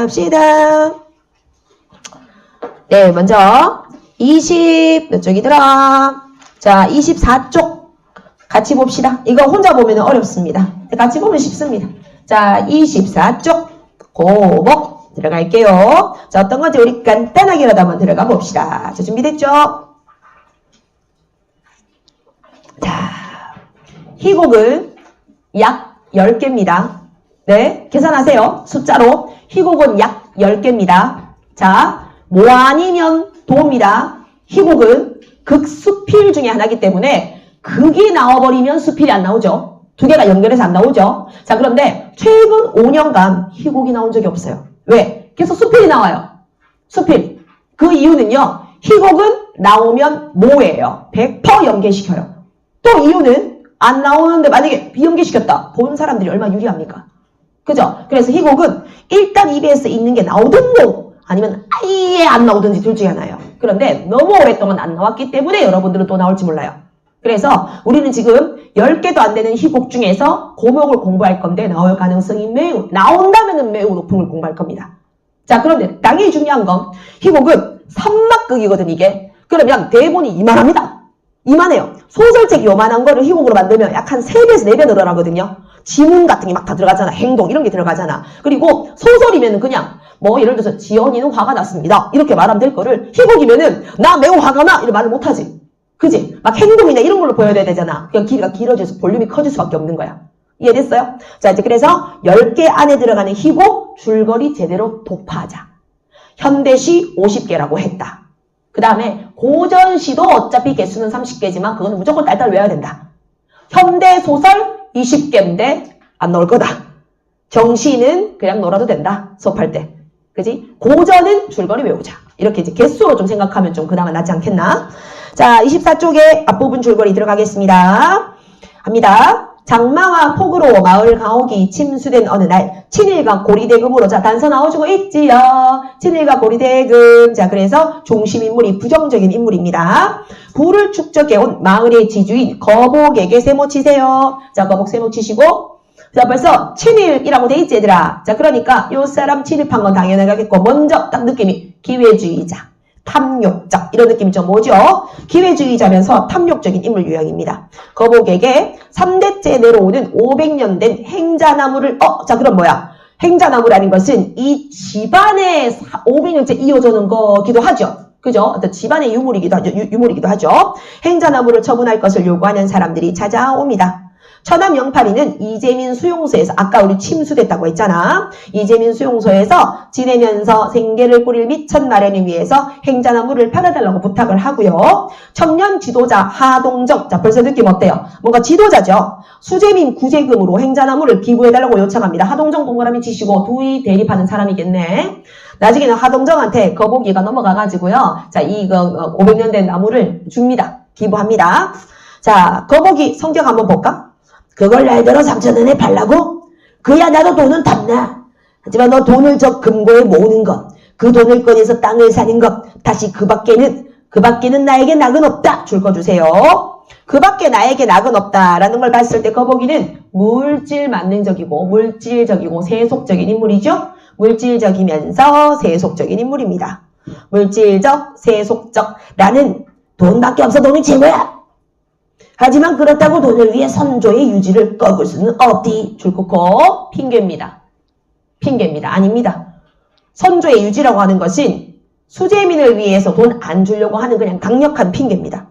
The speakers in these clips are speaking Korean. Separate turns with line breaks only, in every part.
갑시다. 네, 먼저 몇 쪽이더라? 자, 24쪽 같이 봅시다. 이거 혼자 보면 어렵습니다. 같이 보면 쉽습니다. 자, 24쪽 고목 들어갈게요. 자, 어떤 건지 우리 간단하게라도 한번 들어가 봅시다. 자, 준비됐죠? 자, 희곡은 약 10개입니다. 네, 계산하세요. 숫자로. 희곡은 약 10개입니다. 자, 뭐 아니면 도입니다. 희곡은 극수필 중에 하나이기 때문에 극이 나와버리면 수필이 안 나오죠. 두 개가 연결해서 안 나오죠. 자, 그런데 최근 5년간 희곡이 나온 적이 없어요. 왜? 계속 수필이 나와요. 수필. 그 이유는요. 희곡은 나오면 뭐예요? 100% 연계시켜요. 또 이유는 안 나오는데 만약에 비연계시켰다. 본 사람들이 얼마나 유리합니까? 그죠? 그래서 희곡은 일단 EBS에 있는 게 나오든 뭐 아니면 아예 안 나오든지 둘 중에 하나예요. 그런데 너무 오랫동안 안 나왔기 때문에 여러분들은 또 나올지 몰라요. 그래서 우리는 지금 10개도 안 되는 희곡 중에서 고목을 공부할 건데 나올 가능성이 나온다면 매우 높은 걸 공부할 겁니다. 자, 그런데 당연히 중요한 건 희곡은 3막극이거든 이게. 그러면 대본이 이만합니다. 이만해요. 소설책 요만한 거를 희곡으로 만들면 약 한 3배에서 4배 늘어나거든요. 지문 같은 게 막 다 들어가잖아. 행동 이런 게 들어가잖아. 그리고 소설이면은 그냥 뭐 예를 들어서 지연이는 화가 났습니다. 이렇게 말하면 될 거를 희곡이면은 나 매우 화가 나 이런 말을 못하지. 그지? 막 행동이나 이런 걸로 보여야 되잖아. 그냥 길이가 길어져서 볼륨이 커질 수밖에 없는 거야. 이해됐어요? 자, 이제 그래서 10개 안에 들어가는 희곡 줄거리 제대로 독파하자. 현대시 50개라고 했다. 그 다음에 고전시도 어차피 개수는 30개지만 그거는 무조건 딸딸 외워야 된다. 현대소설 20개인데 안 나올 거다. 정시는 그냥 놀아도 된다. 수업할 때. 그지? 고전은 줄거리 외우자. 이렇게 이제 개수로 좀 생각하면 좀 그나마 낫지 않겠나? 자, 24쪽에 앞부분 줄거리 들어가겠습니다. 합니다. 장마와 폭우로 마을 가옥이 침수된 어느 날 친일과 고리대금으로 자 단서 나와주고 있지요. 친일과 고리대금. 자, 그래서 중심 인물이 부정적인 인물입니다. 부를 축적해온 마을의 지주인 거복에게 세모 치세요. 자, 거복 세모 치시고 자, 벌써 친일이라고 돼 있지 얘들아. 자, 그러니까 요 사람 친일판 건 당연하겠고 먼저 딱 느낌이 기회주의자. 탐욕적 이런 느낌이 좀 오죠. 기회주의자면서 탐욕적인 인물 유형입니다. 거복에게 3대째 내려오는 500년 된 행자나무를 자 그럼 뭐야? 행자나무라는 것은 이 집안에 500년째 이어져 오는 거기도 하죠. 그죠? 어떤 집안의 유물이기도 하죠. 행자나무를 처분할 것을 요구하는 사람들이 찾아옵니다. 처남 영팔이는 이재민 수용소에서 아까 우리 침수됐다고 했잖아. 이재민 수용소에서 지내면서 생계를 꾸릴 미천 마련을 위해서 행자나무를 팔아달라고 부탁을 하고요. 청년 지도자 하동정. 자, 벌써 느낌 어때요? 뭔가 지도자죠. 수재민 구제금으로 행자나무를 기부해달라고 요청합니다. 하동정 동그라미 치시고 둘이 대립하는 사람이겠네. 나중에는 하동정한테 거북이가 넘어가가지고요. 자, 이거 500년 된 나무를 줍니다. 기부합니다. 자, 거북이 성격 한번 볼까? 그걸 날들어 3,000원에 팔라고? 그야 나도 돈은 탐나. 하지만 너 돈을 저 금고에 모으는 것, 그 돈을 꺼내서 땅을 사는 것, 다시 그 밖에는 나에게 낙은 없다. 줄 거 주세요. 그 밖에 나에게 낙은 없다라는 걸 봤을 때 거북이는 물질 만능적이고 물질적이고 세속적인 인물이죠. 물질적이면서 세속적인 인물입니다. 물질적, 세속적. 나는 돈밖에 없어. 돈이 최고야. 하지만 그렇다고 돈을 위해 선조의 유지를 꺾을 수는 없디. 줄긋고 핑계입니다. 핑계입니다. 아닙니다. 선조의 유지라고 하는 것은 수재민을 위해서 돈 안 주려고 하는 그냥 강력한 핑계입니다.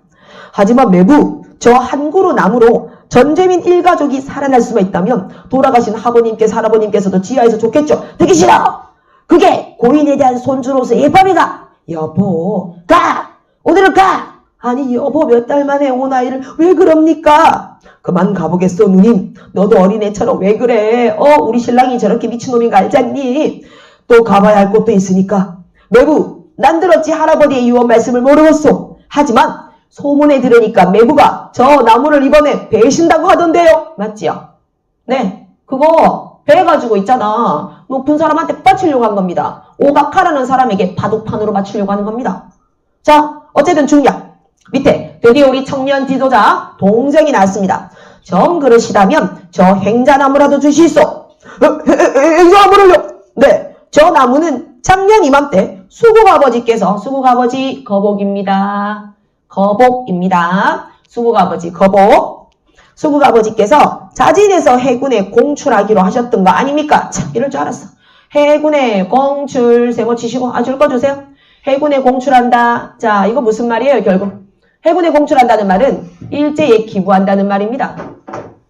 하지만 매부 저 한 그루 나무로 전재민 일가족이 살아날 수만 있다면 돌아가신 할아버님께서 할아버님께서도 지하에서 좋겠죠. 듣기 싫어. 그게 고인에 대한 손주로서의 법이가. 여보 가. 오늘은 가. 아니 여보 몇 달 만에 온 아이를 왜 그럽니까? 그만 가보겠어 누님. 너도 어린애처럼 왜 그래? 우리 신랑이 저렇게 미친놈인 거 알잖니? 또 가봐야 할 곳도 있으니까. 매부 난 들었지 할아버지의 유언 말씀을 모르겠소. 하지만 소문에 들으니까 매부가 저 나무를 이번에 베신다고 하던데요. 맞지요? 네, 그거 베가지고 있잖아. 높은 사람한테 바치려고 한 겁니다. 오각하라는 사람에게 바둑판으로 맞추려고 하는 겁니다. 자, 어쨌든 중요한 밑에 드디어 우리 청년 지도자 동정이 나왔습니다. 정 그러시다면 저 행자나무라도 주시소. 행자나무를요? 네, 저 나무는 작년 이맘때 수국아버지께서, 수국아버지 거복입니다. 거복입니다. 수국아버지 거복. 수국아버지께서 자진해서 해군에 공출하기로 하셨던 거 아닙니까? 참, 이럴 줄 알았어. 해군에 공출, 세모 치시고, 읽어주세요. 해군에 공출한다. 자, 이거 무슨 말이에요, 결국? 해군에 공출한다는 말은 일제에 기부한다는 말입니다.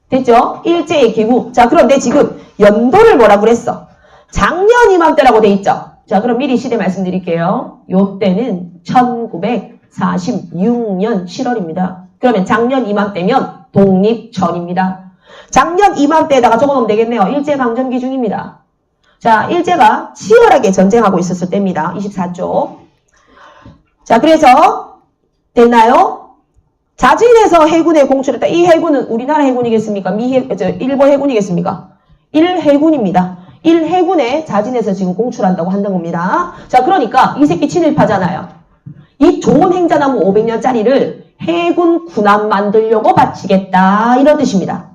됐죠? 일제에 기부. 자, 그런데 지금 연도를 뭐라 그랬어? 작년 이맘때라고 돼 있죠? 자, 그럼 미리 시대 말씀드릴게요. 요때는 1946년 7월입니다. 그러면 작년 이맘때면 독립 전입니다. 작년 이맘때에다가 적어놓으면 되겠네요. 일제강점기 중입니다. 자, 일제가 치열하게 전쟁하고 있었을 때입니다. 24쪽. 자, 그래서 됐나요? 자진해서 해군에 공출했다. 이 해군은 우리나라 해군이겠습니까? 일본 해군이겠습니까? 1해군입니다. 1해군에 자진해서 지금 공출한다고 한다는 겁니다. 자, 그러니까 이 새끼 친일파잖아요. 이 좋은 행자나무 500년짜리를 해군 군함 만들려고 바치겠다. 이런 뜻입니다.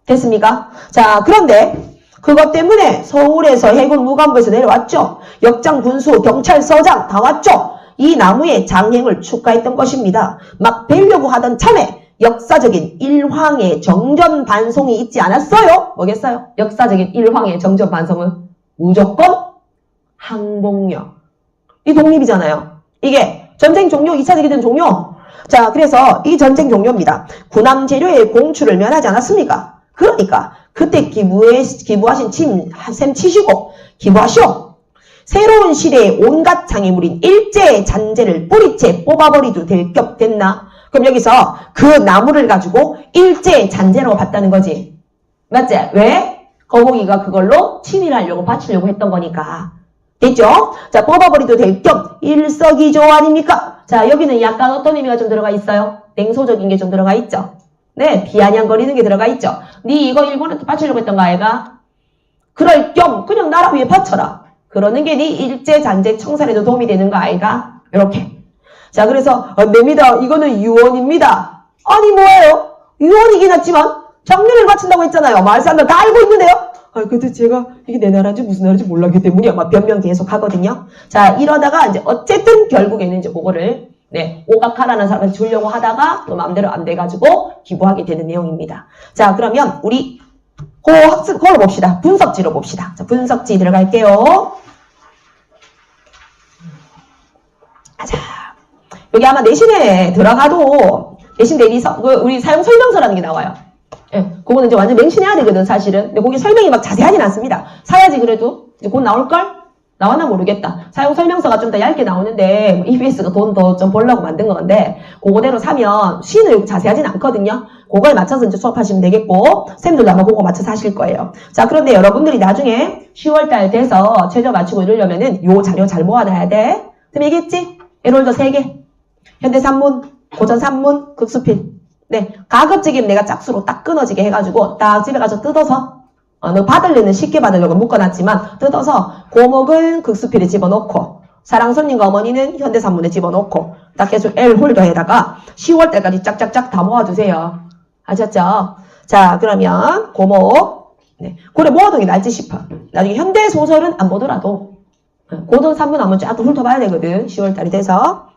됐습니까? 자, 그런데 그것 때문에 서울에서 해군 무관부에서 내려왔죠. 역장, 군수, 경찰서장 다 왔죠. 이 나무의 장행을 축하했던 것입니다. 막 뵈려고 하던 참에 역사적인 일황의 정전반송이 있지 않았어요? 뭐겠어요? 역사적인 일황의 정전반송은 무조건 항복력. 이 독립이잖아요. 이게 전쟁 종료, 2차 세계대전 종료. 자, 그래서 이 전쟁 종료입니다. 군함 재료의 공출을 면하지 않았습니까? 그러니까 그때 기부하신 셈 치시고 기부하시오. 새로운 시대의 온갖 장애물인 일제의 잔재를 뿌리채 뽑아버리도 될 격 됐나? 그럼 여기서 그 나무를 가지고 일제의 잔재라고 봤다는 거지. 맞지? 왜? 거북이가 그걸로 치밀하려고 바치려고 했던 거니까. 됐죠? 자, 뽑아버리도 될 겸 일석이조 아닙니까? 자, 여기는 약간 어떤 의미가 좀 들어가 있어요? 냉소적인 게 좀 들어가 있죠? 네, 비아냥거리는 게 들어가 있죠? 니 이거 일본한테 바치려고 했던 거 아이가? 그럴 겸 그냥 나라 위에 바쳐라. 그러는 게 니 일제 잔재 청산에도 도움이 되는 거 아이가? 이렇게. 자, 그래서 냅니다. 이거는 유언입니다. 아니 뭐예요? 유언이긴 하지만 장례를 바친다고 했잖아요. 마을 사람들 다 알고 있는데요. 근데 제가 이게 내 나라인지 무슨 나라인지 몰랐기 때문에 아마 변명 계속 하거든요. 자, 이러다가 이제 어쨌든 결국에는 이제 그거를 오각하라는 사람을 주려고 하다가 또 마음대로 안 돼가지고 기부하게 되는 내용입니다. 자, 그러면 우리 그걸 봅시다. 분석지로 봅시다. 자, 분석지 들어갈게요. 자, 여기 아마 내신에 들어가도 내신 대리서 우리 사용 설명서라는 게 나와요. 예, 그거는 이제 완전 맹신해야 되거든, 사실은. 근데 거기 설명이 막 자세하진 않습니다. 사야지 그래도. 이제 곧 나올걸? 나왔나 모르겠다. 사용 설명서가 좀 더 얇게 나오는데 EBS가 돈 더 좀 벌려고 만든 건데 그거대로 사면 시는 자세하진 않거든요. 그거에 맞춰서 이제 수업하시면 되겠고 쌤들도 아마 그거 맞춰서 하실 거예요. 자, 그런데 여러분들이 나중에 10월달 돼서 최저 맞추고 이러려면은 요 자료 잘 모아놔야 돼. 그럼 얘기했지? 에롤더 3개. 현대산문, 고전산문, 극수필. 네, 가급적이면 내가 짝수로 딱 끊어지게 해가지고 딱 집에 가서 뜯어서 너 받으려는 쉽게 받으려고 묶어놨지만 뜯어서 고목은 극수필에 집어넣고 사랑손님과 어머니는 현대산문에 집어넣고 딱 계속 L 홀더에다가 10월달까지 짝짝짝 다 모아두세요. 아셨죠? 자, 그러면 고목 그래 모아두는 게 낫지 싶어. 나중에 현대소설은 안 보더라도 고전산문 한번 쫙 훑어봐야 되거든. 10월달이 돼서.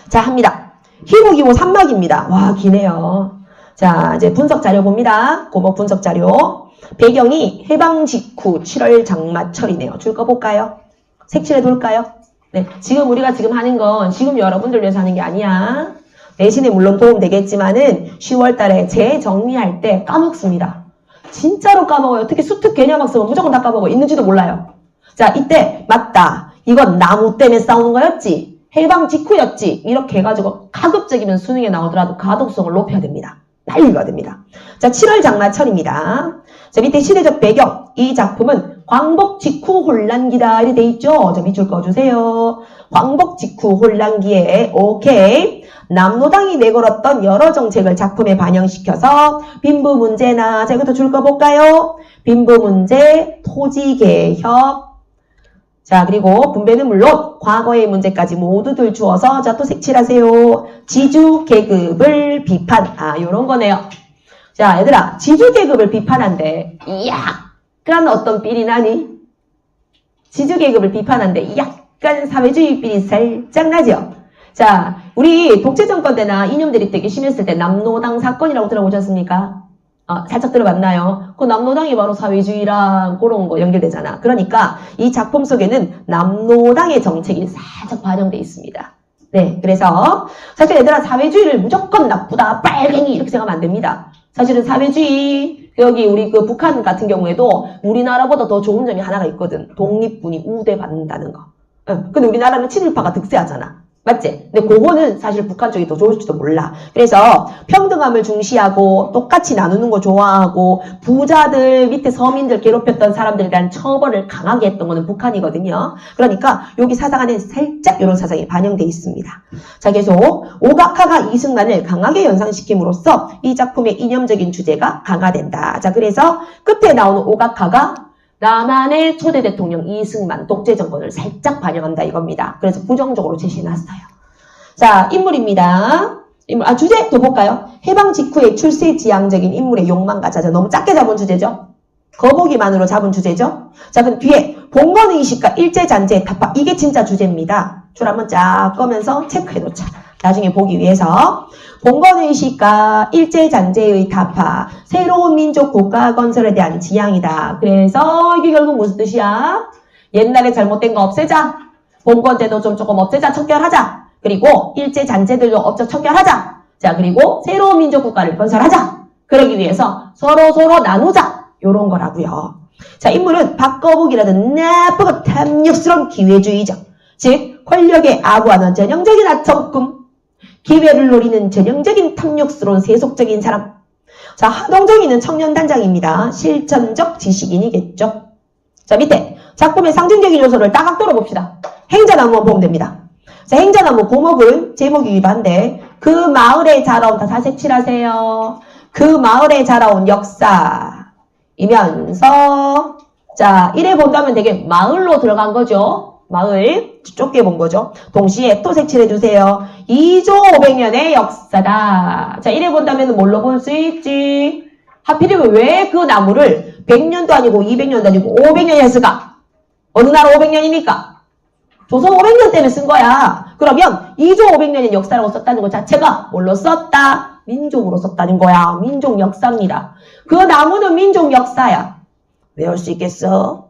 자, 합니다. 희곡이고 3막입니다. 와, 기네요. 자, 이제 분석 자료 봅니다. 고목 분석 자료. 배경이 해방 직후 7월 장마철이네요. 줄 거 볼까요? 색칠해 둘까요? 네, 지금 우리가 지금 하는 건 지금 여러분들 위해서 하는 게 아니야. 내신에 물론 도움 되겠지만은 10월 달에 재정리할 때 까먹습니다. 진짜로 까먹어요. 특히 수특 개념학 쓰면 무조건 다 까먹어. 있는지도 몰라요. 자, 이때 맞다. 이건 나무 때문에 싸우는 거였지. 해방 직후였지. 이렇게 해가지고 가급적이면 수능에 나오더라도 가독성을 높여야 됩니다. 날려야 됩니다. 자, 7월 장마철입니다. 자, 밑에 시대적 배경. 이 작품은 광복 직후 혼란기다. 이렇게 돼 있죠? 자, 밑줄 꺼주세요. 광복 직후 혼란기에, 오케이. 남노당이 내걸었던 여러 정책을 작품에 반영시켜서 빈부 문제나, 자, 이것도 줄 거 볼까요? 빈부 문제, 토지개혁, 자, 그리고 분배는 물론 과거의 문제까지 모두 들추어서 자, 또 색칠하세요. 지주계급을 비판. 요런 거네요. 자, 얘들아, 지주계급을 비판한데 약간 어떤 삘이 나니? 지주계급을 비판한데 약간 사회주의 빌이 살짝 나죠. 자, 우리 독재정권 때나 이념들이 되게 심했을 때 남노당 사건이라고 들어보셨습니까? 살짝 들어봤나요? 그 남노당이 바로 사회주의랑 그런 거 연결되잖아. 그러니까 이 작품 속에는 남노당의 정책이 살짝 반영돼 있습니다. 네, 그래서 사실 얘들아 사회주의를 무조건 나쁘다, 빨갱이 이렇게 생각하면 안 됩니다. 사실은 사회주의, 여기 우리 그 북한 같은 경우에도 우리나라보다 더 좋은 점이 하나가 있거든. 독립군이 우대받는다는 거. 근데 우리나라는 친일파가 득세하잖아. 맞지? 근데 그거는 사실 북한 쪽이 더 좋을지도 몰라. 그래서 평등함을 중시하고 똑같이 나누는 거 좋아하고 부자들 밑에 서민들 괴롭혔던 사람들에 대한 처벌을 강하게 했던 거는 북한이거든요. 그러니까 여기 사상 안에 살짝 이런 사상이 반영돼 있습니다. 자, 계속 오각화가 이승만을 강하게 연상시킴으로써 이 작품의 이념적인 주제가 강화된다. 자, 그래서 끝에 나오는 오각화가 남한의 초대 대통령 이승만 독재 정권을 살짝 반영한다 이겁니다. 그래서 부정적으로 제시해놨어요. 자, 인물입니다. 주제 더 볼까요? 해방 직후에 출세지향적인 인물의 욕망과 자자. 너무 작게 잡은 주제죠? 거북이만으로 잡은 주제죠? 자, 그럼 뒤에 봉건의식과 일제잔재의 타파. 이게 진짜 주제입니다. 줄 한번 쫙 꺼면서 체크해놓자. 나중에 보기 위해서. 봉건의식과 일제잔재의 타파, 새로운 민족 국가 건설에 대한 지향이다. 그래서 이게 결국 무슨 뜻이야? 옛날에 잘못된 거 없애자. 봉건제도 좀 조금 없애자, 척결하자. 그리고 일제잔재들도 업적 척결하자. 자, 그리고 새로운 민족 국가를 건설하자. 그러기 위해서 서로 나누자. 요런 거라고요. 자, 인물은 박거북이라는 나쁘고 탐욕스러운 기회주의자. 즉 권력에 아부하는 전형적인 아첨꾼. 기회를 노리는 전형적인 탐욕스러운 세속적인 사람. 자, 하동정이는 청년단장입니다. 실천적 지식인이겠죠. 자, 밑에 작품의 상징적인 요소를 따각도로 봅시다. 행자나무 보면 됩니다. 자, 행자나무 고목은 제목이기도 한데 그 마을에 자라온, 다 색칠하세요. 그 마을에 자라온 역사이면서 자, 이래 본다면 되게 마을로 들어간 거죠. 마을 좁게 본 거죠. 동시에 또 색칠해주세요. 2조 500년의 역사다. 자, 이래 본다면 뭘로 볼 수 있지? 하필이면 왜 그 나무를 100년도 아니고 200년도 아니고 500년이 했을까? 어느 나라 500년이니까? 조선 500년 때문에 쓴 거야. 그러면 2조 500년의 역사라고 썼다는 것 자체가 뭘로 썼다? 민족으로 썼다는 거야. 민족 역사입니다. 그 나무는 민족 역사야. 외울 수 있겠어?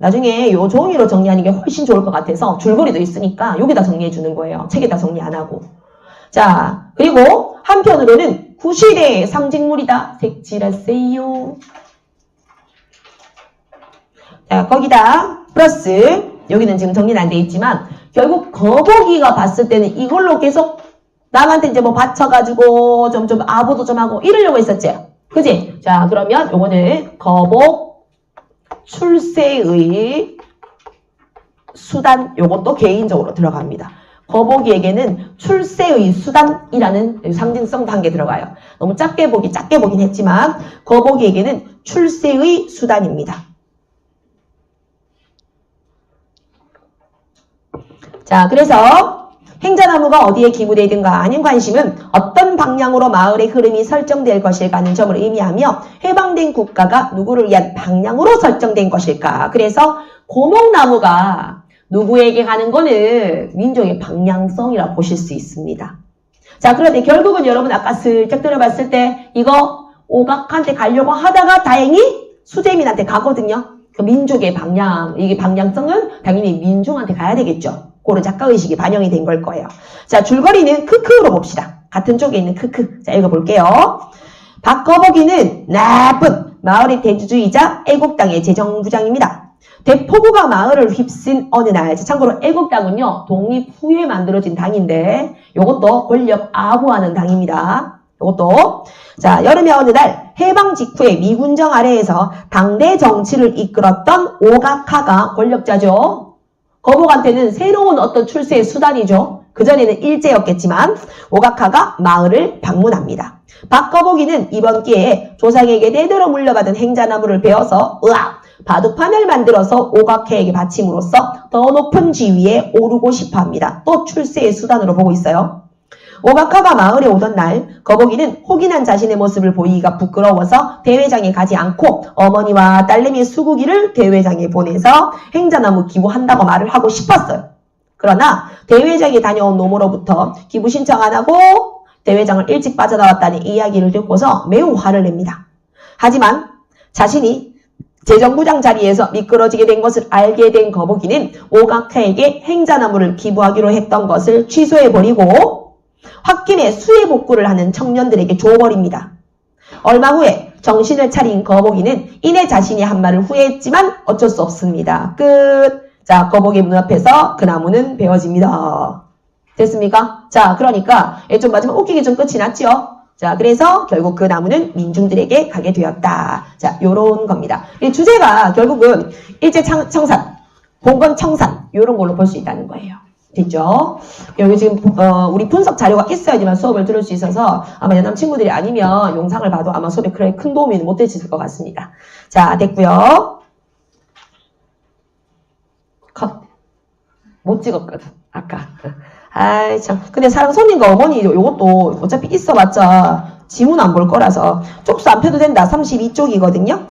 나중에 요 종이로 정리하는 게 훨씬 좋을 것 같아서 줄거리도 있으니까 여기다 정리해 주는 거예요. 책에다 정리 안 하고. 자, 그리고 한편으로는 구실의 상징물이다. 색칠하세요. 자, 거기다 플러스 여기는 지금 정리는 안 돼 있지만 결국 거북이가 봤을 때는 이걸로 계속 남한테 이제 뭐 바쳐가지고 좀 아부도 좀 하고 이러려고 했었지. 그지? 자, 그러면 요거는 거북 출세의 수단, 요것도 개인적으로 들어갑니다. 거북이에게는 출세의 수단이라는 상징성도 한 개 들어가요. 너무 작게 보긴 했지만 거북이에게는 출세의 수단입니다. 자, 그래서 행자나무가 어디에 기부되어 있든가 아닌 관심은 어떤 방향으로 마을의 흐름이 설정될 것일까는 점을 의미하며 해방된 국가가 누구를 위한 방향으로 설정된 것일까. 그래서 고목나무가 누구에게 가는 거는 민족의 방향성이라 보실 수 있습니다. 자, 그런데 결국은 여러분 아까 슬쩍 들어봤을 때 이거 오각한테 가려고 하다가 다행히 수재민한테 가거든요. 그 민족의 방향, 이게 방향성은 당연히 민중한테 가야 되겠죠. 고런 작가의식이 반영이 된 걸 거예요. 자, 줄거리는 크크로 봅시다. 같은 쪽에 있는 크크. 자, 읽어볼게요. 박거북이는 나쁜 마을의 대주주이자 애국당의 재정부장입니다. 대포구가 마을을 휩쓴 어느 날, 참고로 애국당은요, 독립 후에 만들어진 당인데, 요것도 권력 아부하는 당입니다. 요것도. 자, 여름의 어느 날, 해방 직후에 미군정 아래에서 당대 정치를 이끌었던 오각화가 권력자죠. 거북한테는 새로운 어떤 출세의 수단이죠. 그전에는 일제였겠지만 오각화가 마을을 방문합니다. 박거북이는 이번 기회에 조상에게 대대로 물려받은 행자나무를 베어서 바둑판을 만들어서 오각화에게 바침으로써 더 높은 지위에 오르고 싶어합니다. 또 출세의 수단으로 보고 있어요. 오각화가 마을에 오던 날 거북이는 혹인한 자신의 모습을 보이기가 부끄러워서 대회장에 가지 않고 어머니와 딸내미 수국이를 대회장에 보내서 행자나무 기부한다고 말을 하고 싶었어요. 그러나 대회장에 다녀온 노모로부터 기부 신청 안 하고 대회장을 일찍 빠져나왔다는 이야기를 듣고서 매우 화를 냅니다. 하지만 자신이 재정부장 자리에서 미끄러지게 된 것을 알게 된 거북이는 오각화에게 행자나무를 기부하기로 했던 것을 취소해버리고 홧김에 수해 복구를 하는 청년들에게 줘버립니다. 얼마 후에 정신을 차린 거북이는 이내 자신이 한 말을 후회했지만 어쩔 수 없습니다. 끝. 자, 거북이 눈앞에서 그 나무는 베어집니다. 됐습니까? 자, 그러니까 좀 마지막 웃기게 좀 끝이 났죠? 자, 그래서 결국 그 나무는 민중들에게 가게 되었다. 자, 요런 겁니다. 이 주제가 결국은 일제청산, 봉건청산 요런 걸로 볼 수 있다는 거예요. 됐죠? 여기 지금 우리 분석 자료가 있어야지만 수업을 들을 수 있어서 아마 연남 친구들이 아니면 영상을 봐도 아마 수업에 그렇게 큰 도움이 못 되실 것 같습니다. 자, 됐고요. 컷. 못 찍었거든, 아까. 아이 참. 근데 사람 손님과 어머니 요것도 어차피 있어봤자 지문 안 볼 거라서 쪽수 안 펴도 된다. 32쪽이거든요.